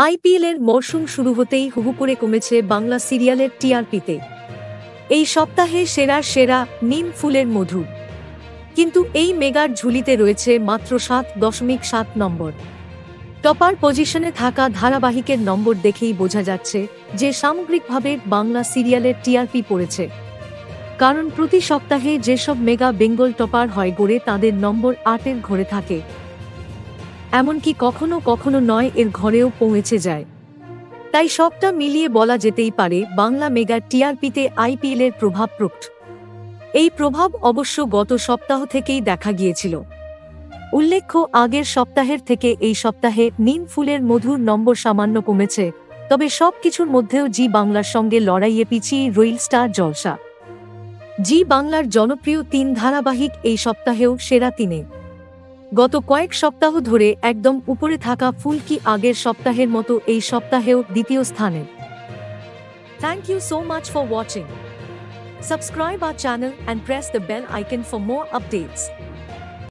আইপিএলের মরশুম শুরু হতেই হুহু করে কমেছে বাংলা সিরিয়ালের টিআরপিতে। এই সপ্তাহে সেরার সেরা নিম ফুলের মধু, কিন্তু এই মেগার ঝুলিতে রয়েছে মাত্র 7.7 নম্বর। টপার পজিশনে থাকা ধারাবাহিকের নম্বর দেখেই বোঝা যাচ্ছে যে সামগ্রিকভাবে বাংলা সিরিয়ালের টিআরপি পড়েছে। কারণ প্রতি সপ্তাহে যেসব মেগা বেঙ্গল টপার হয় গড়ে তাদের নম্বর 8-এর ঘরে থাকে, এমনকি কখনো কখনো 9-এর ঘরেও পৌঁছে যায়। তাই সবটা মিলিয়ে বলা যেতেই পারে বাংলা মেগা টিআরপিতে আইপিএলের প্রভাব প্রকট। এই প্রভাব অবশ্য গত সপ্তাহ থেকেই দেখা গিয়েছিল। উল্লেখ্য, আগের সপ্তাহের থেকে এই সপ্তাহে নিম ফুলের মধুর নম্বর সামান্য কমেছে, তবে সবকিছুর মধ্যেও জি বাংলার সঙ্গে লড়াইয়ে পিছিয়ে রইল স্টার জলসা। জি বাংলার জনপ্রিয় 3 ধারাবাহিক এই সপ্তাহেও সেরা 3-এ। গত কয়েক সপ্তাহ ধরে একদম উপরে থাকা ফুলকি আগের সপ্তাহের মতো এই সপ্তাহেও দ্বিতীয় স্থানে। Thank you so much for watching. Subscribe our channel and press the bell icon for more updates.